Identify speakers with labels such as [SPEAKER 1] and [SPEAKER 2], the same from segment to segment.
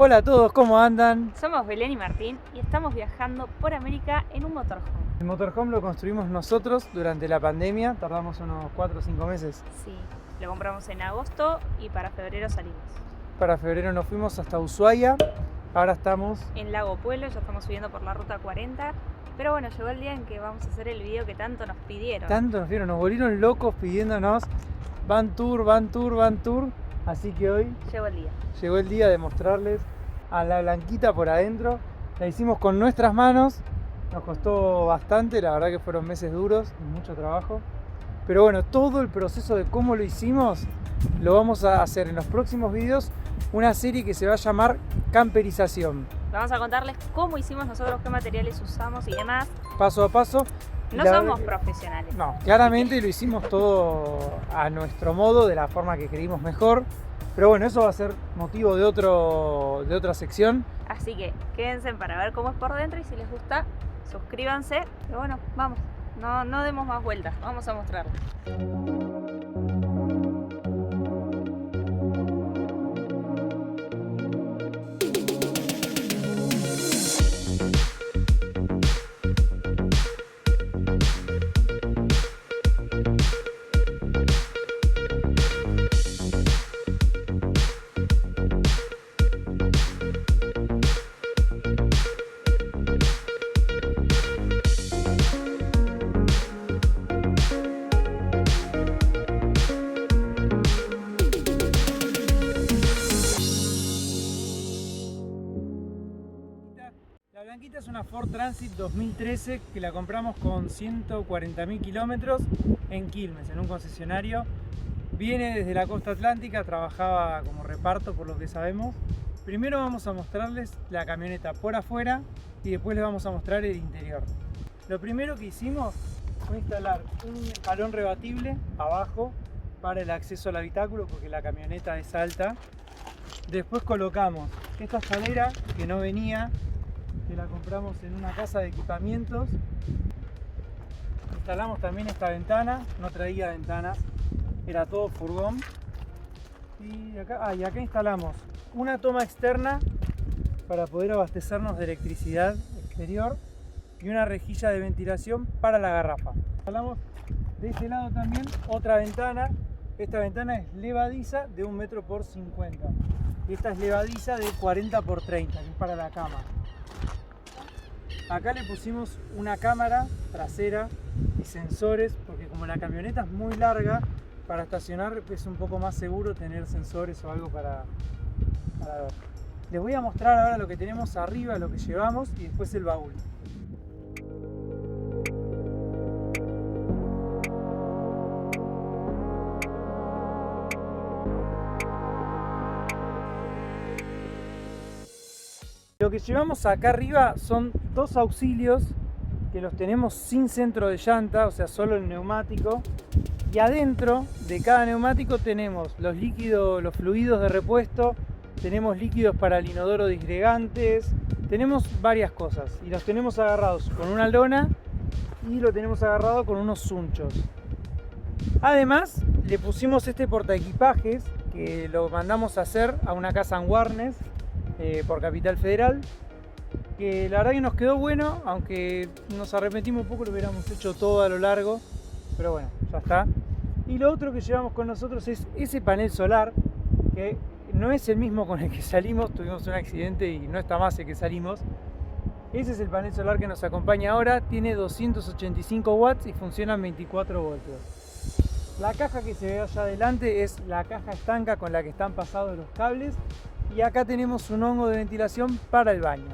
[SPEAKER 1] Hola a todos, ¿cómo andan?
[SPEAKER 2] Somos Belén y Martín y estamos viajando por América en un motorhome.
[SPEAKER 1] El motorhome lo construimos nosotros durante la pandemia, tardamos unos 4 o 5 meses.
[SPEAKER 2] Sí, lo compramos en agosto y para febrero salimos.
[SPEAKER 1] Para febrero nos fuimos hasta Ushuaia, ahora estamos
[SPEAKER 2] En Lago Puelo, ya estamos subiendo por la ruta 40, pero bueno, llegó el día en que vamos a hacer el video que tanto nos pidieron.
[SPEAKER 1] Tanto nos vieron, nos volvieron locos pidiéndonos van tour, así que hoy
[SPEAKER 2] Llegó el día.
[SPEAKER 1] llegó el día de mostrarles a la Blanquita por adentro. La hicimos con nuestras manos, nos costó bastante, la verdad que fueron meses duros, mucho trabajo. Pero bueno, todo el proceso de cómo lo hicimos lo vamos a hacer en los próximos videos, una serie que se va a llamar Camperización.
[SPEAKER 2] Vamos a contarles cómo hicimos nosotros, qué materiales usamos y demás.
[SPEAKER 1] Paso a paso.
[SPEAKER 2] No somos profesionales.
[SPEAKER 1] No, claramente lo hicimos todo a nuestro modo, de la forma que creímos mejor. Pero bueno, eso va a ser motivo de otra sección.
[SPEAKER 2] Así que quédense para ver cómo es por dentro y si les gusta, suscríbanse. Pero bueno, vamos, no demos más vueltas, vamos a mostrarles.
[SPEAKER 1] La Blanquita es una Ford Transit 2013 que la compramos con 140.000 kilómetros en Quilmes, en un concesionario. Viene desde la costa atlántica, trabajaba como reparto por lo que sabemos. Primero vamos a mostrarles la camioneta por afuera y después les vamos a mostrar el interior. Lo primero que hicimos fue instalar un escalón rebatible abajo para el acceso al habitáculo porque la camioneta es alta. Después colocamos esta escalera que no venía, que la compramos en una casa de equipamientos. Instalamos también esta ventana, no traía ventanas, era todo furgón. Y acá instalamos una toma externa para poder abastecernos de electricidad exterior y una rejilla de ventilación para la garrafa. Instalamos de este lado también otra ventana. Esta ventana es levadiza de 1 metro por 50 y esta es levadiza de 40 por 30, que es para la cama. Acá le pusimos una cámara trasera y sensores porque como la camioneta es muy larga, para estacionar es un poco más seguro tener sensores o algo para ver. Les voy a mostrar ahora lo que tenemos arriba, lo que llevamos y después el baúl. Lo que llevamos acá arriba son 2 auxilios que los tenemos sin centro de llanta, o sea, solo el neumático. Y adentro de cada neumático tenemos los líquidos, los fluidos de repuesto, tenemos líquidos para el inodoro disgregantes, tenemos varias cosas. Y los tenemos agarrados con una lona y lo tenemos agarrado con unos zunchos. Además, le pusimos este portaequipajes que lo mandamos a hacer a una casa en Warnes. Por Capital Federal, que la verdad que nos quedó bueno, aunque nos arrepentimos un poco, lo hubiéramos hecho todo a lo largo, pero bueno, ya está. Y lo otro que llevamos con nosotros es ese panel solar, que no es el mismo con el que salimos, tuvimos un accidente y no está más el que salimos. Ese es el panel solar que nos acompaña ahora, tiene 285 watts y funciona en 24 voltios. La caja que se ve allá adelante es la caja estanca con la que están pasados los cables. Y acá tenemos un hongo de ventilación para el baño.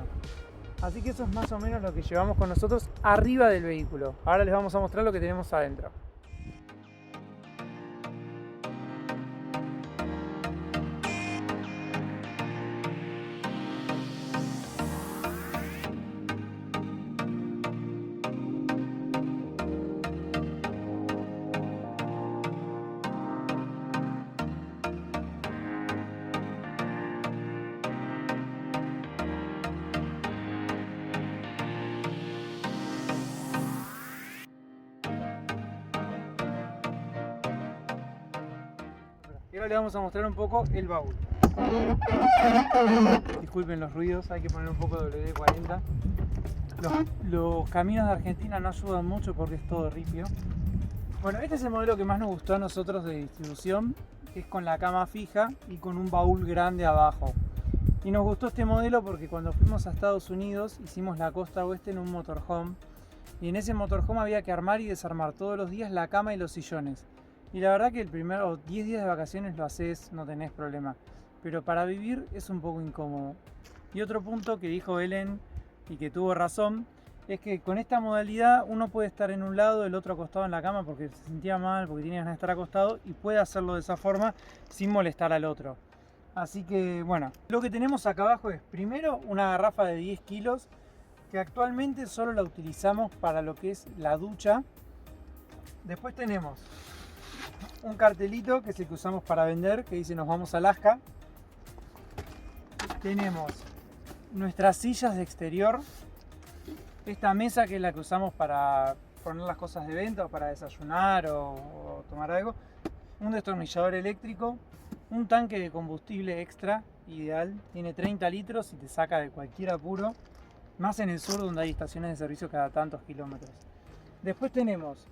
[SPEAKER 1] Así que eso es más o menos lo que llevamos con nosotros arriba del vehículo. Ahora les vamos a mostrar lo que tenemos adentro. Y ahora le vamos a mostrar un poco el baúl. disculpen los ruidos, hay que poner un poco de WD-40. Los caminos de Argentina no ayudan mucho porque es todo ripio. Bueno, este es el modelo que más nos gustó a nosotros de distribución, que es con la cama fija y con un baúl grande abajo. Y nos gustó este modelo porque cuando fuimos a Estados Unidos hicimos la costa oeste en un motorhome. Y en ese motorhome había que armar y desarmar todos los días la cama y los sillones. Y la verdad que el primero 10 días de vacaciones lo haces, no tenés problema. Pero para vivir es un poco incómodo. Y otro punto que dijo Belén y que tuvo razón, es que con esta modalidad uno puede estar en un lado, el otro acostado en la cama porque se sentía mal, porque tenía ganas de estar acostado, y puede hacerlo de esa forma sin molestar al otro. Así que bueno, lo que tenemos acá abajo es primero una garrafa de 10 kilos que actualmente solo la utilizamos para lo que es la ducha. Después tenemos un cartelito que es el que usamos para vender, que dice nos vamos a Alaska. Tenemos nuestras sillas de exterior, esta mesa que es la que usamos para poner las cosas de venta o para desayunar o tomar algo, un destornillador eléctrico, un tanque de combustible extra ideal, tiene 30 litros y te saca de cualquier apuro, más en el sur donde hay estaciones de servicio cada tantos kilómetros. Después tenemos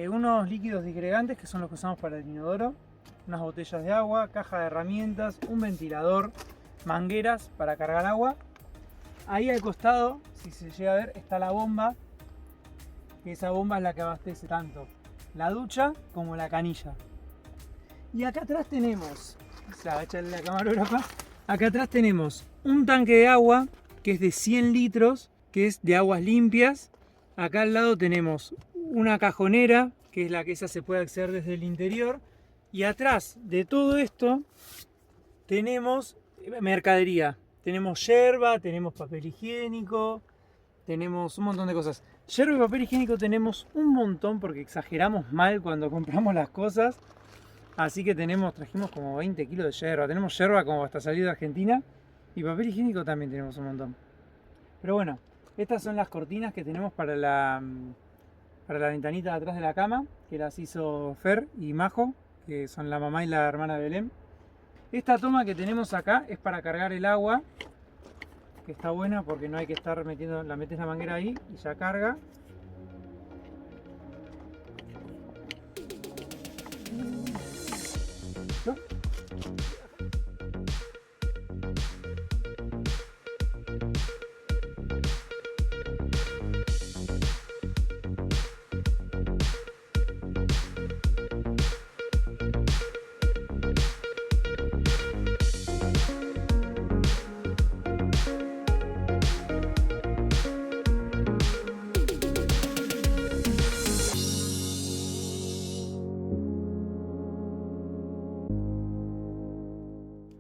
[SPEAKER 1] unos líquidos disgregantes que son los que usamos para el inodoro, unas botellas de agua, caja de herramientas, un ventilador, mangueras para cargar agua. Ahí al costado, si se llega a ver, está la bomba, que esa bomba es la que abastece tanto la ducha como la canilla. Y acá atrás tenemos, o sea, échale la camarógrafa, acá atrás tenemos un tanque de agua que es de 100 litros, que es de aguas limpias. Acá al lado tenemos una cajonera, que es la que esa se puede acceder desde el interior. Y atrás de todo esto tenemos mercadería. Tenemos yerba, tenemos papel higiénico, tenemos un montón de cosas. Yerba y papel higiénico tenemos un montón porque exageramos mal cuando compramos las cosas. Así que trajimos como 20 kilos de yerba. Tenemos yerba como hasta salir de Argentina. Y papel higiénico también tenemos un montón. Pero bueno, estas son las cortinas que tenemos para la ventanita de atrás de la cama, que las hizo Fer y Majo, que son la mamá y la hermana de Belén. Esta toma que tenemos acá es para cargar el agua, que está buena porque no hay que estar metiendo, la metes la manguera ahí y ya carga. ¿No?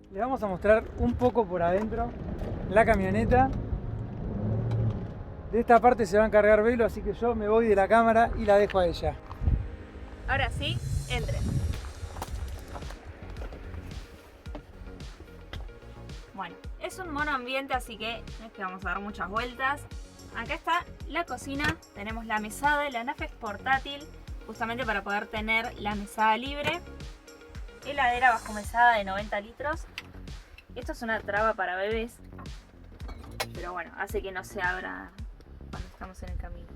[SPEAKER 1] Les vamos a mostrar un poco por adentro la camioneta. De esta parte se va a encargar Belo, así que yo me voy de la cámara y la dejo a ella.
[SPEAKER 2] Ahora sí, entren. Bueno, es un monoambiente, así que no es que vamos a dar muchas vueltas. Acá está la cocina, tenemos la mesada, la NAFEX portátil, justamente para poder tener la mesada libre. Heladera bajo mesada de 90 litros. Esto es una traba para bebés, pero bueno, hace que no se abra cuando estamos en el camino.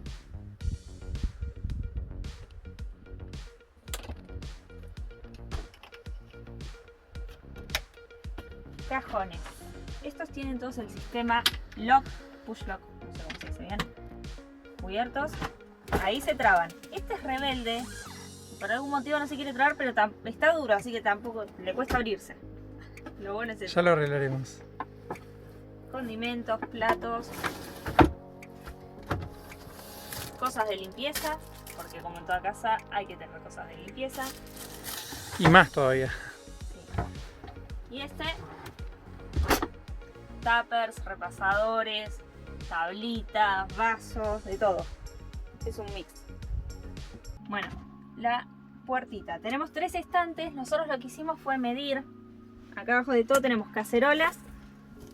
[SPEAKER 2] Cajones. Estos tienen todos el sistema lock, push lock, no sé cómo se dice bien. Cubiertos. Ahí se traban. Este es rebelde. Por algún motivo no se quiere trabar, pero está duro, así que tampoco le cuesta abrirse. Lo bueno es eso.
[SPEAKER 1] Ya lo arreglaremos.
[SPEAKER 2] Condimentos, platos, cosas de limpieza, porque como en toda casa hay que tener cosas de limpieza.
[SPEAKER 1] Y más todavía.
[SPEAKER 2] Sí. Y este, tuppers, repasadores, tablitas, vasos, de todo. Es un mix. Bueno, la puertita. Tenemos 3 estantes. Nosotros lo que hicimos fue medir. Acá abajo de todo tenemos cacerolas,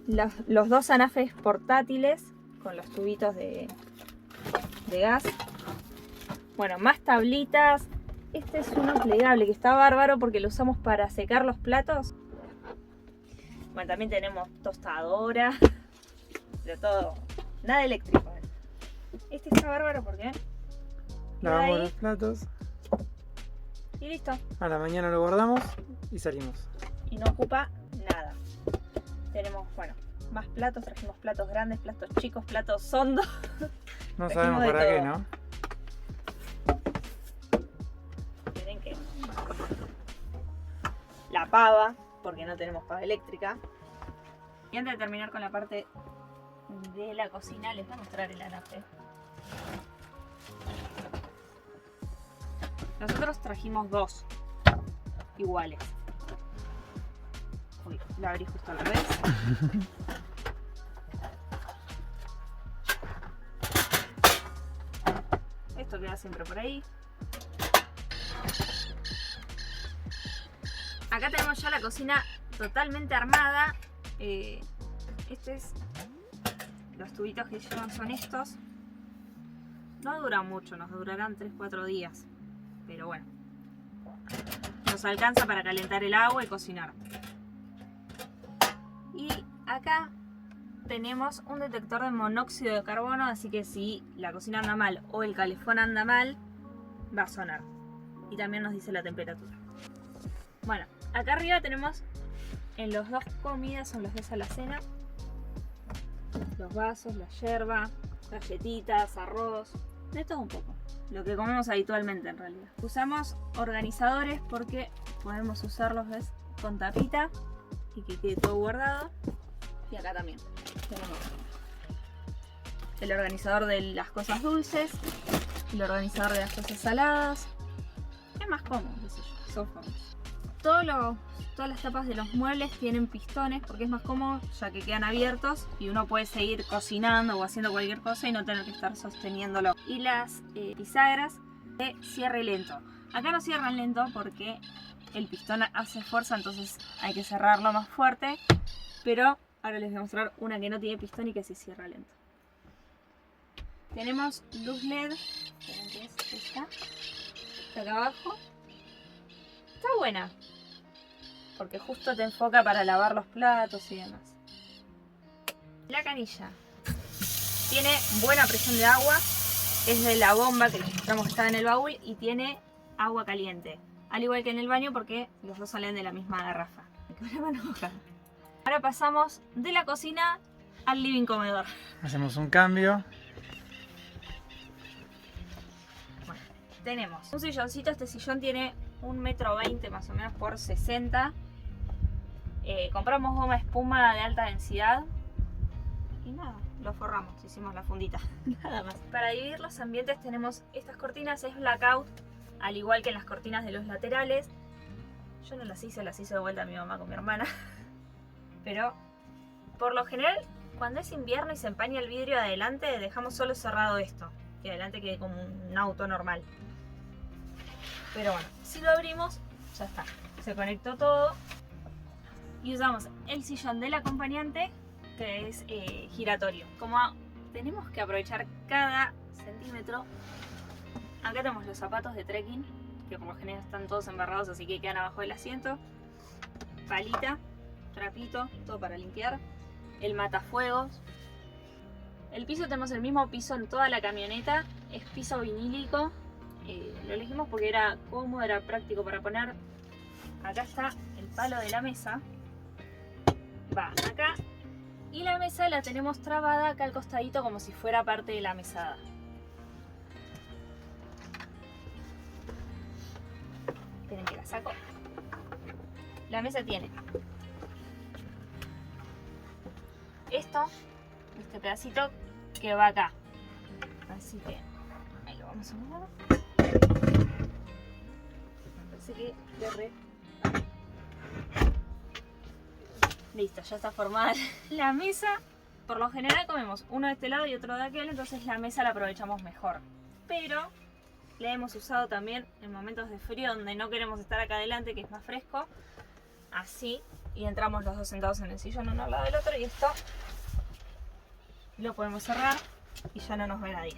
[SPEAKER 2] los 2 anafes portátiles con los tubitos de gas. Bueno, más tablitas. Este es uno plegable que está bárbaro porque lo usamos para secar los platos. Bueno, también tenemos tostadora, pero todo, nada eléctrico. Este está bárbaro porque
[SPEAKER 1] Lavamos los platos.
[SPEAKER 2] Y listo.
[SPEAKER 1] A la mañana lo guardamos y salimos.
[SPEAKER 2] Y no ocupa nada. Tenemos, bueno, más platos, trajimos platos grandes, platos chicos, platos hondos.
[SPEAKER 1] No sabemos para qué, ¿no?
[SPEAKER 2] Miren que la pava, porque no tenemos pava eléctrica. Y antes de terminar con la parte de la cocina, les voy a mostrar el anafe. Nosotros trajimos dos iguales. Uy, la abrí justo al revés. Esto queda siempre por ahí. Acá tenemos ya la cocina totalmente armada. Los tubitos que llevan son estos. No duran mucho, nos durarán 3-4 días. Pero bueno, nos alcanza para calentar el agua y cocinar. Y acá tenemos un detector de monóxido de carbono, así que si la cocina anda mal o el calefón anda mal, va a sonar. Y también nos dice la temperatura. Bueno, acá arriba tenemos en los dos comidas, son los dos alacena, los vasos, la yerba, galletitas, arroz, de todo un poco. Lo que comemos habitualmente en realidad. Usamos organizadores porque podemos usarlos, ¿ves? Con tapita y que quede todo guardado. Y acá también tenemos el organizador de las cosas dulces, el organizador de las cosas saladas. Es más cómodo, qué sé yo, software. Todas las tapas de los muebles tienen pistones porque es más cómodo, ya que quedan abiertos y uno puede seguir cocinando o haciendo cualquier cosa y no tener que estar sosteniéndolo. Y las bisagras de cierre lento. Acá no cierran lento porque el pistón hace fuerza, entonces hay que cerrarlo más fuerte. Pero ahora les voy a mostrar una que no tiene pistón y que se cierra lento. Tenemos luz LED, que es esta, de acá abajo. Está buena, porque justo te enfoca para lavar los platos y demás. La canilla tiene buena presión de agua, es de la bomba que les mostramos que estaba en el baúl y tiene agua caliente, al igual que en el baño porque los dos salen de la misma garrafa. Ahora pasamos de la cocina al living comedor.
[SPEAKER 1] Hacemos un cambio.
[SPEAKER 2] Bueno, tenemos un silloncito, este sillón tiene 1,20 m más o menos por 60. Compramos goma espuma de alta densidad y nada, lo forramos, hicimos la fundita, nada más. Para dividir los ambientes tenemos estas cortinas, es blackout, al igual que en las cortinas de los laterales. Yo no las hice de vuelta a mi mamá con mi hermana, pero por lo general cuando es invierno y se empaña el vidrio de adelante dejamos solo cerrado esto, que adelante quede como un auto normal. Pero bueno, si lo abrimos, ya está, se conectó todo. Y usamos el sillón del acompañante, que es giratorio. Como tenemos que aprovechar cada centímetro, acá tenemos los zapatos de trekking, que por lo general están todos embarrados, así que quedan abajo del asiento. Palita, trapito, todo para limpiar. El matafuegos. El piso, tenemos el mismo piso en toda la camioneta, es piso vinílico. Lo elegimos porque era cómodo, era práctico para poner. Acá está el palo de la mesa, va acá, y la mesa la tenemos trabada acá al costadito como si fuera parte de la mesada. Esperen que la saco. La mesa tiene esto, este pedacito que va acá, así que ahí lo vamos a mover. Parece que le re... Listo, ya está formada la mesa. Por lo general comemos uno de este lado y otro de aquel, entonces la mesa la aprovechamos mejor. Pero la hemos usado también en momentos de frío donde no queremos estar acá adelante, que es más fresco. Así, y entramos los dos sentados en el sillón uno al lado del otro y esto lo podemos cerrar y ya no nos ve nadie.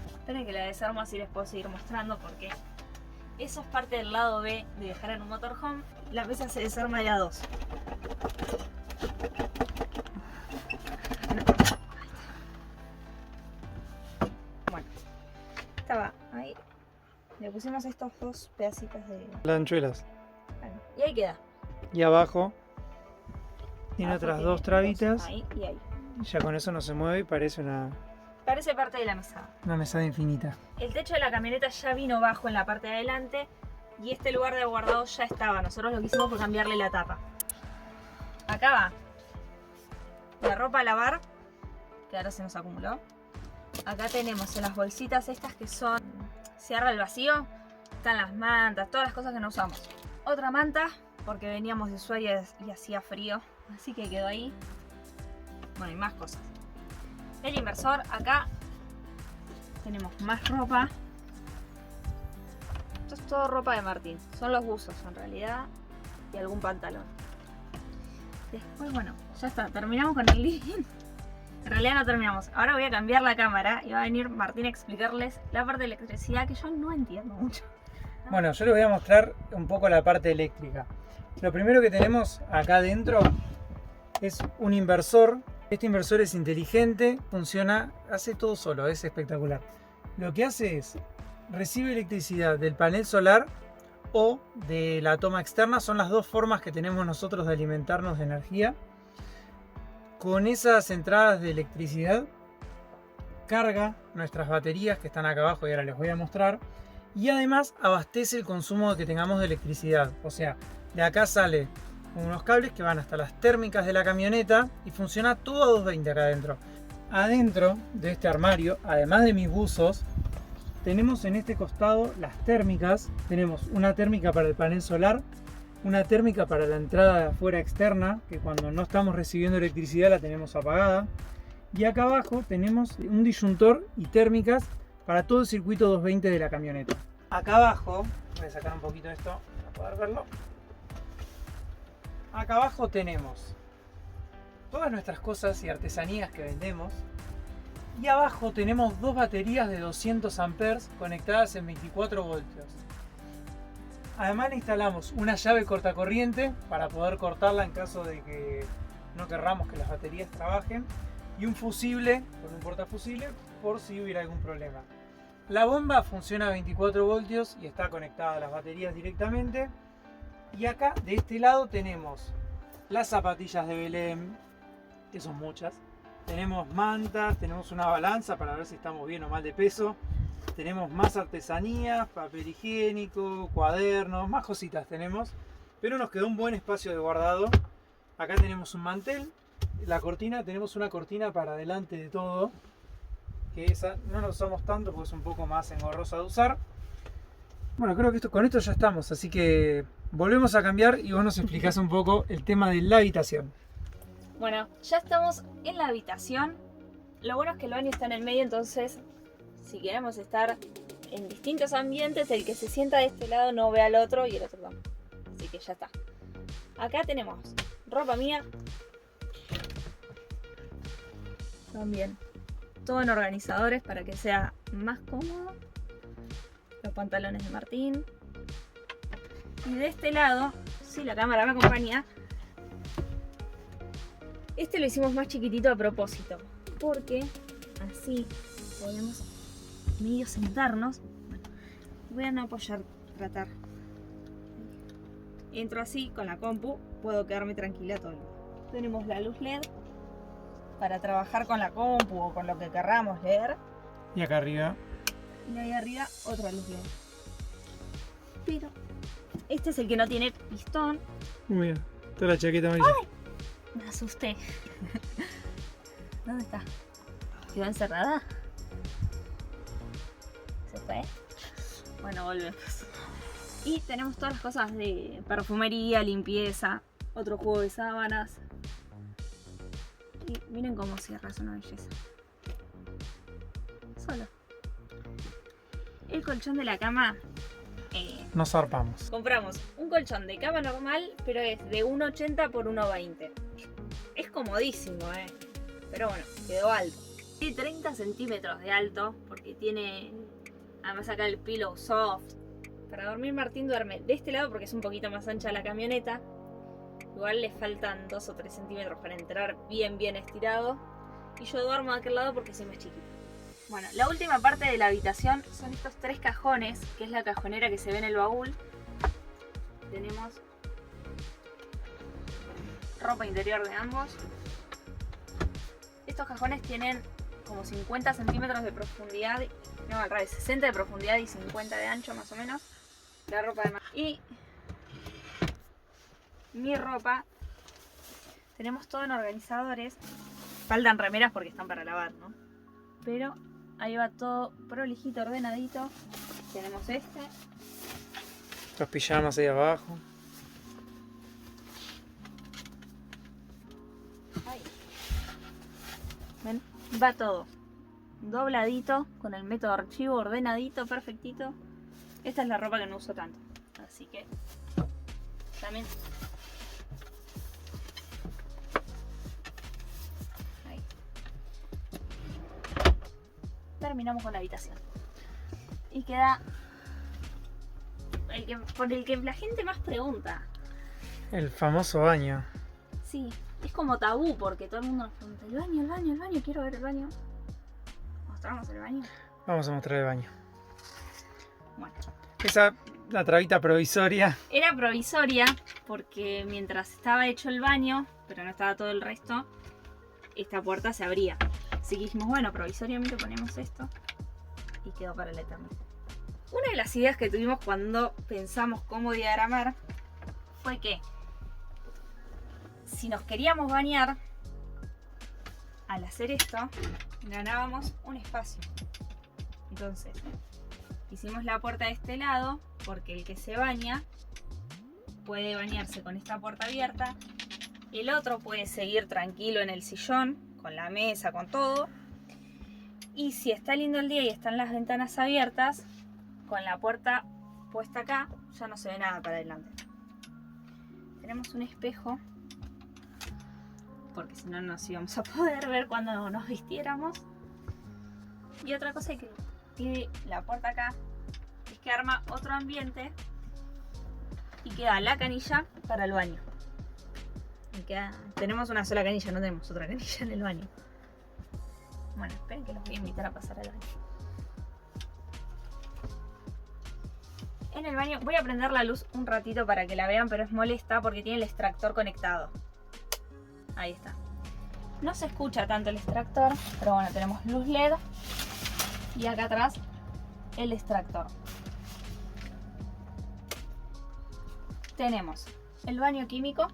[SPEAKER 2] Esperen que la desarmo así les puedo seguir mostrando porque eso es parte del lado B de viajar en un motorhome. La mesa se desarma de a dos. Bueno, estaba ahí. Le pusimos estos dos pedacitos de...
[SPEAKER 1] Las anchuelas.
[SPEAKER 2] Bueno, y ahí queda.
[SPEAKER 1] Y abajo tiene
[SPEAKER 2] Abajo
[SPEAKER 1] otras
[SPEAKER 2] tiene
[SPEAKER 1] dos trabitas.
[SPEAKER 2] Ahí y ahí.
[SPEAKER 1] Y ya con eso no se mueve y parece
[SPEAKER 2] Parece parte de la mesada.
[SPEAKER 1] una mesada infinita.
[SPEAKER 2] El techo de la camioneta ya vino bajo en la parte de adelante y este lugar de guardado ya estaba. Nosotros lo que hicimos fue cambiarle la tapa. Acá va la ropa a lavar, que ahora se nos acumuló. Acá tenemos en las bolsitas estas que son cierra el vacío. Están las mantas, todas las cosas que no usamos. Otra manta, porque veníamos de Ushuaia y hacía frío, así que quedó ahí. Bueno, y más cosas. El inversor, acá tenemos más ropa. Esto es todo ropa de Martín. Son los buzos en realidad y algún pantalón. Después, bueno, ya está. Terminamos con el living. En realidad no terminamos. Ahora voy a cambiar la cámara y va a venir Martín a explicarles la parte de electricidad que yo no entiendo mucho.
[SPEAKER 1] Bueno, yo les voy a mostrar un poco la parte eléctrica. Lo primero que tenemos acá adentro es un inversor. Este inversor es inteligente, funciona, hace todo solo, es espectacular. Lo que hace es, recibe electricidad del panel solar o de la toma externa, son las dos formas que tenemos nosotros de alimentarnos de energía. Con esas entradas de electricidad, carga nuestras baterías que están acá abajo y ahora les voy a mostrar. Y además abastece el consumo que tengamos de electricidad. O sea, de acá sale unos cables que van hasta las térmicas de la camioneta y funciona todo a 220 acá adentro. Adentro de este armario, además de mis buzos, tenemos en este costado las térmicas. Tenemos una térmica para el panel solar, una térmica para la entrada de afuera externa, que cuando no estamos recibiendo electricidad la tenemos apagada. Y acá abajo tenemos un disyuntor y térmicas para todo el circuito 220 de la camioneta. Acá abajo, voy a sacar un poquito esto para poder verlo. Acá abajo tenemos todas nuestras cosas y artesanías que vendemos. Y abajo tenemos dos baterías de 200 amperes conectadas en 24 voltios. Además le instalamos una llave cortacorriente para poder cortarla en caso de que no querramos que las baterías trabajen. Y un fusible, con un portafusible, por si hubiera algún problema. La bomba funciona a 24 voltios y está conectada a las baterías directamente. Y acá, de este lado, tenemos las zapatillas de Belén, que son muchas. Tenemos mantas, tenemos una balanza para ver si estamos bien o mal de peso. Tenemos más artesanías, papel higiénico, cuadernos, más cositas tenemos. Pero nos quedó un buen espacio de guardado. Acá tenemos un mantel. La cortina, tenemos una cortina para adelante de todo. Que esa no la usamos tanto porque es un poco más engorrosa de usar. Bueno, creo que con esto ya estamos, así que volvemos a cambiar y vos nos explicás un poco el tema de la habitación.
[SPEAKER 2] Bueno, ya estamos en la habitación. Lo bueno es que el baño está en el medio, entonces si queremos estar en distintos ambientes, el que se sienta de este lado no ve al otro y el otro tampoco. Así que ya está. Acá tenemos ropa mía. También todo en organizadores para que sea más cómodo. Los pantalones de Martín. Y de este lado, si la cámara me acompaña, este lo hicimos más chiquitito a propósito, porque así podemos medio sentarnos. Bueno, voy a no apoyar, tratar. Entro así con la compu, puedo quedarme tranquila todo el día. Tenemos la luz LED para trabajar con la compu o con lo que querramos leer.
[SPEAKER 1] Y acá arriba.
[SPEAKER 2] Y ahí arriba otra luz LED. Pero este es el que no tiene pistón.
[SPEAKER 1] Muy bien, toda la chaqueta amarilla.
[SPEAKER 2] ¡Ay! Me asusté. ¿Dónde está? ¿Quedó encerrada? ¿Se fue? Bueno, volvemos. Y tenemos todas las cosas de perfumería, limpieza, otro juego de sábanas. Y miren cómo cierra, es una belleza. Solo. El colchón de la cama.
[SPEAKER 1] Nos zarpamos.
[SPEAKER 2] Compramos un colchón de cama normal, pero es de 1,80 por 1,20. Es comodísimo, pero bueno, quedó alto. Tiene 30 centímetros de alto, porque tiene además acá el pillow soft. Para dormir Martín duerme de este lado porque es un poquito más ancha la camioneta. Igual le faltan 2 o 3 centímetros para entrar bien estirado. Y yo duermo de aquel lado porque soy más chiquita. Bueno, la última parte de la habitación son estos 3 cajones, que es la cajonera que se ve en el baúl. Tenemos ropa interior de ambos. Estos cajones tienen como 50 centímetros de profundidad, no, al revés, 60 de profundidad y 50 de ancho más o menos. La ropa de y mi ropa, tenemos todo en organizadores. Faltan remeras porque están para lavar, ¿no? Pero ahí va todo prolijito, ordenadito. Tenemos este.
[SPEAKER 1] Los pijamas ahí abajo.
[SPEAKER 2] Ahí. ¿Ven? Va todo dobladito, con el método archivo, ordenadito, perfectito. Esta es la ropa que no uso tanto. Así que también... Ahí. Terminamos con la habitación. Y queda... por el que la gente más pregunta.
[SPEAKER 1] El famoso baño.
[SPEAKER 2] Sí, es como tabú porque todo el mundo nos pregunta: el baño, quiero ver el baño. ¿Mostramos el baño?
[SPEAKER 1] Vamos a mostrar el baño.
[SPEAKER 2] Bueno.
[SPEAKER 1] Esa, la trabita provisoria.
[SPEAKER 2] Era provisoria porque mientras estaba hecho el baño, pero no estaba todo el resto, esta puerta se abría. Así que dijimos, bueno, provisoriamente ponemos esto y quedó para la eternidad. Una de las ideas que tuvimos cuando pensamos cómo diagramar fue que si nos queríamos bañar, al hacer esto, ganábamos un espacio. Entonces, hicimos la puerta de este lado porque el que se baña puede bañarse con esta puerta abierta. El otro puede seguir tranquilo en el sillón, con la mesa, con todo. Y si está lindo el día y están las ventanas abiertas, con la puerta puesta acá, ya no se ve nada para adelante. Tenemos un espejo, porque si no nos íbamos a poder ver cuando nos vistiéramos. Y otra cosa que tiene la puerta acá es que arma otro ambiente y queda la canilla para el baño. Tenemos una sola canilla, no tenemos otra canilla en el baño. Bueno, esperen que los voy a invitar a pasar al baño. En el baño voy a prender la luz un ratito para que la vean, pero es molesta porque tiene el extractor conectado. Ahí está. No se escucha tanto el extractor, pero bueno, tenemos luz LED y acá atrás el extractor. Tenemos el baño químico.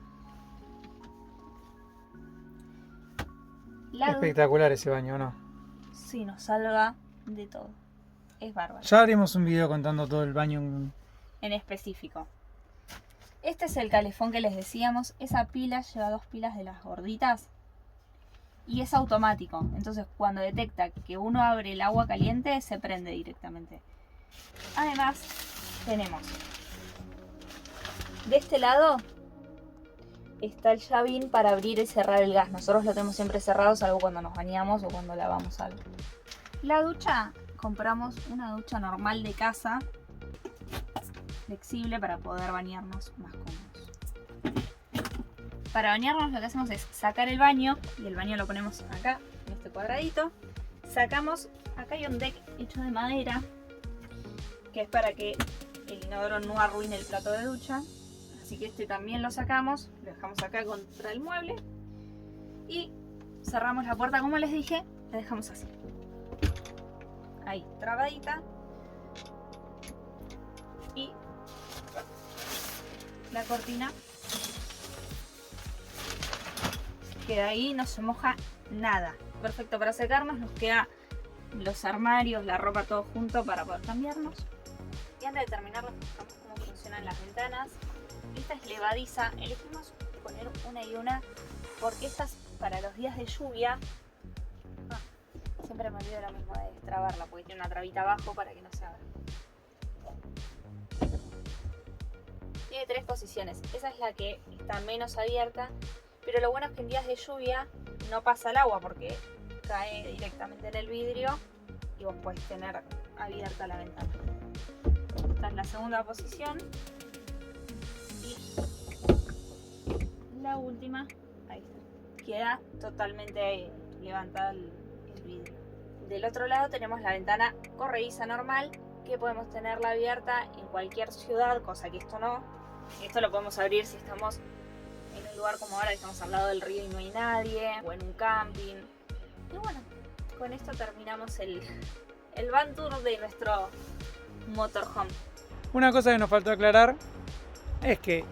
[SPEAKER 1] Espectacular ese baño, ¿no?
[SPEAKER 2] Sí, nos salva de todo. Es bárbaro.
[SPEAKER 1] Ya haremos un video contando todo el baño
[SPEAKER 2] en específico. Este es el calefón que les decíamos. Esa pila lleva 2 pilas de las gorditas y es automático. Entonces cuando detecta que uno abre el agua caliente se prende directamente. Además tenemos de este lado está el llavín para abrir y cerrar el gas. Nosotros lo tenemos siempre cerrado, salvo cuando nos bañamos o cuando lavamos algo. La ducha, compramos una ducha normal de casa, flexible para poder bañarnos más cómodos. Para bañarnos lo que hacemos es sacar el baño, y el baño lo ponemos acá, en este cuadradito. Sacamos, acá hay un deck hecho de madera, que es para que el inodoro no arruine el plato de ducha. Así que este también lo sacamos, lo dejamos acá contra el mueble y cerramos la puerta, como les dije, la dejamos así. Ahí, trabadita. Y la cortina queda ahí, no se moja nada. Perfecto para secarnos, nos queda los armarios, la ropa todo junto para poder cambiarnos. Y antes de terminar les mostramos cómo funcionan las ventanas. Esta es levadiza, elegimos poner una y una porque esta es para los días de lluvia. Siempre me olvido lo mismo de trabarla porque tiene una trabita abajo para que no se abra. Tiene 3 posiciones, esa es la que está menos abierta, pero lo bueno es que en días de lluvia no pasa el agua porque cae directamente en el vidrio y vos podés tener abierta la ventana. Esta es la segunda posición. la última, ahí está, queda totalmente levantado el vidrio. Del otro lado tenemos la ventana corrediza normal, que podemos tenerla abierta en cualquier ciudad, cosa que esto no. Esto lo podemos abrir si estamos en un lugar como ahora, que estamos al lado del río y no hay nadie, o en un camping. Y bueno, con esto terminamos el van tour de nuestro motorhome.
[SPEAKER 1] Una cosa que nos faltó aclarar es que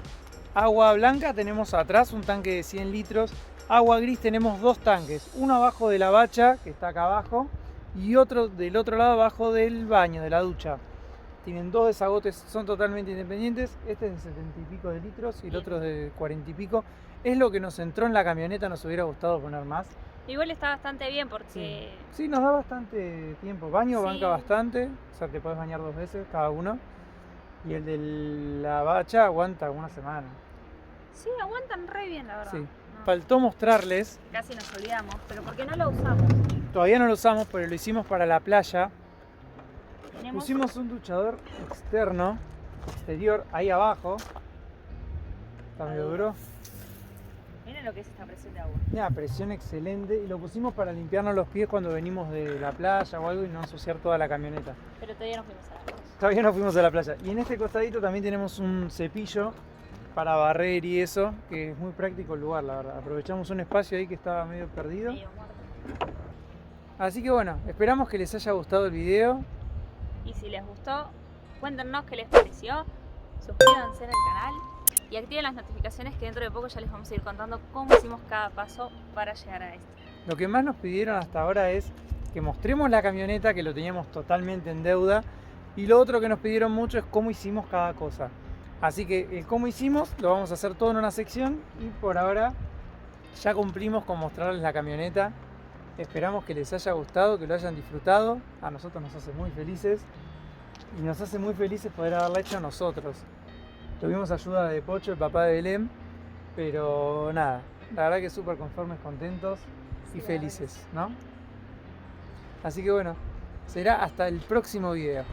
[SPEAKER 1] agua blanca tenemos atrás un tanque de 100 litros, agua gris tenemos 2 tanques, uno abajo de la bacha, que está acá abajo, y otro del otro lado abajo del baño, de la ducha. Tienen 2 desagotes, son totalmente independientes. Este es de 70 y pico de litros y el otro es de 40 y pico. Es lo que nos entró en la camioneta, nos hubiera gustado poner más.
[SPEAKER 2] Igual está bastante bien porque...
[SPEAKER 1] Sí, nos da bastante tiempo. Baño
[SPEAKER 2] Sí.
[SPEAKER 1] banca bastante, o sea, te puedes bañar 2 veces cada uno. Y el de la bacha aguanta una semana.
[SPEAKER 2] Sí, aguantan re bien, la verdad.
[SPEAKER 1] Sí.
[SPEAKER 2] No,
[SPEAKER 1] Faltó mostrarles,
[SPEAKER 2] casi nos olvidamos, pero ¿por qué no lo usamos?
[SPEAKER 1] todavía no lo usamos, pero lo hicimos para la playa.
[SPEAKER 2] Tenemos...
[SPEAKER 1] Pusimos un duchador externo, exterior, ahí abajo. Está medio
[SPEAKER 2] Ahí.
[SPEAKER 1] duro.
[SPEAKER 2] Miren lo que es esta presión de agua.
[SPEAKER 1] Una presión excelente y lo pusimos para limpiarnos los pies cuando venimos de la playa o algo y no ensuciar toda la camioneta.
[SPEAKER 2] Pero todavía no fuimos a la playa.
[SPEAKER 1] Todavía no fuimos a la playa. Y en este costadito también tenemos un cepillo para barrer y eso, que es muy práctico el lugar, la verdad. Aprovechamos un espacio ahí que estaba medio perdido.
[SPEAKER 2] Medio muerto.
[SPEAKER 1] Así que bueno, esperamos que les haya gustado el video.
[SPEAKER 2] Y si les gustó, cuéntenos qué les pareció, suscríbanse en el canal y activen las notificaciones, que dentro de poco ya les vamos a ir contando cómo hicimos cada paso para llegar a esto.
[SPEAKER 1] Lo que más nos pidieron hasta ahora es que mostremos la camioneta, que lo teníamos totalmente en deuda. Y lo otro que nos pidieron mucho es cómo hicimos cada cosa. Así que el cómo hicimos lo vamos a hacer todo en una sección y por ahora ya cumplimos con mostrarles la camioneta. Esperamos que les haya gustado, que lo hayan disfrutado. A nosotros nos hace muy felices y nos hace muy felices poder haberla hecho nosotros. Tuvimos ayuda de Pocho, el papá de Belén, pero nada, la verdad que súper conformes, contentos y
[SPEAKER 2] Sí,
[SPEAKER 1] felices, ¿no? Así que bueno, será hasta el próximo video.